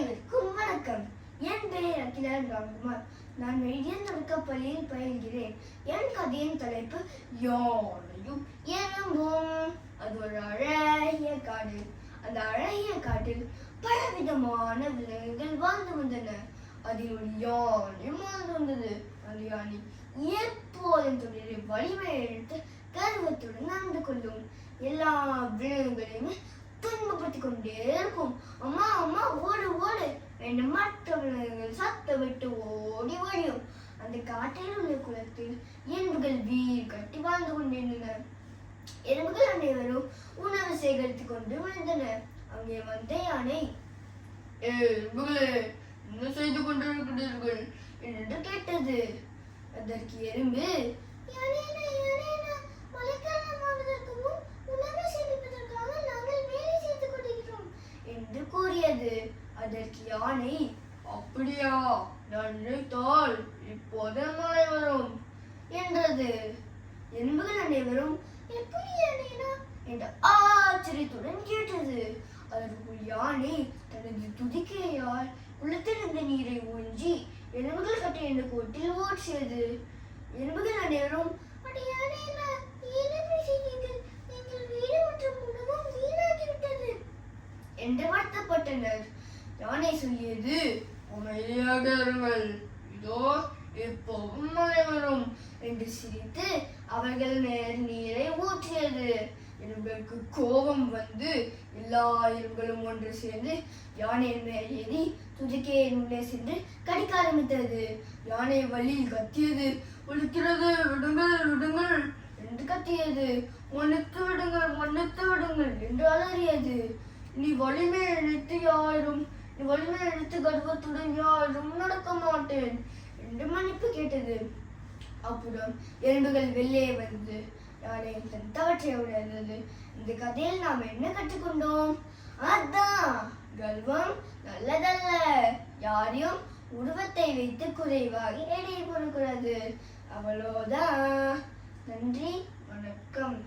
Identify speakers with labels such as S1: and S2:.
S1: அனைவருக்கும் வணக்கம். என் பெயர் அகிலன் ராம்குமார். நான் மெய்யன் தொடக்கப்பள்ளியில் பயில்கிறேன். என் கதையின் தலைப்பு யானையும் எறும்பும். அது ஒரு அழகிய காடு. அந்த அழகிய காட்டில் பலவிதமான விலங்குகள் வாழ்ந்து வந்தன. அதில் ஒரு யானையும் வாழ்ந்து வந்தது. அந்த யானை எப்போதும் தன்னுடைய வலிமையை எடுத்து கர்வத்துடன் நடந்து கொள்ளும். எல்லா விலங்குகளையுமே துன்பப்படுத்திக் கொண்டே இருக்கும். அம்மா அம்மா ஓடு ஓடு என்று மற்ற விலங்குகள் சத்த விட்டு ஓடி ஓடியும். அந்த காட்டில் உள்ள குளத்தில் எறும்புகள் வீர் கட்டி வாழ்ந்து கொண்டிருந்தன. எறும்புகள் அனைவரும் உணவு சேகரித்துக் கொண்டு விழுந்தன. அங்கே வந்த யானை, எறும்புகளே, என்ன செய்து கொண்டிருக்கிறீர்கள் என்று கேட்டது. அதற்கு எறும்பு, என்று கூறியது. அதற்கு யானை, அப்படியா, நான் நினைத்தால் இப்போது மழை வரும் என்றது. எறும்புகள் அனைவரும் எப்படி யானைனா என்று ஆச்சரியத்துடன் கேட்டது. அதற்குள் யானை தனது துதிக்கையால் குளத்திலிருந்த நீரை ஊஞ்சி எறும்புகள் கட்டிய கோட்டில் ஓட்டியது. எறும்புகள் அனைவரும், என்று வருத்தப்பட்டனர். யானை சொல்லியது, அமைதியாக இருங்கள், இதோ எப்போவும் மழை வரும் என்று சிரித்து அவர்கள் நீரை ஊற்றியது. எறும்புகளுக்கு கோபம் வந்து எல்லா எறும்புகளும் ஒன்று சேர்ந்து யானையின் மேல் ஏறி துதிக்கையின் உள்ளே சென்று கடிக்க ஆரம்பித்தது. யானை வழியில் கத்தியது, ஒழிக்கிறது, விடுங்கள் விடுங்கள் என்று கத்தியது. மன்னித்து விடுங்கள் மன்னித்து விடுங்கள் என்று அலறியது. நீ வலிமை இழுத்து கர்வத்துடன் யாரும் நடக்க மாட்டேன் என்று மன்னிப்பு கேட்டது. அப்புறம் எறும்புகள் வெளியே வந்து யானை தன் தவற்றை உணர்ந்தது. இந்த கதையில் நாம் என்ன கற்றுக்கொண்டோம்? அதான், கர்வம் நல்லதல்ல. யாரையும் உருவத்தை வைத்து குறைவாக எடை போடக்கூடாது. அவ்வளோதான். நன்றி, வணக்கம்.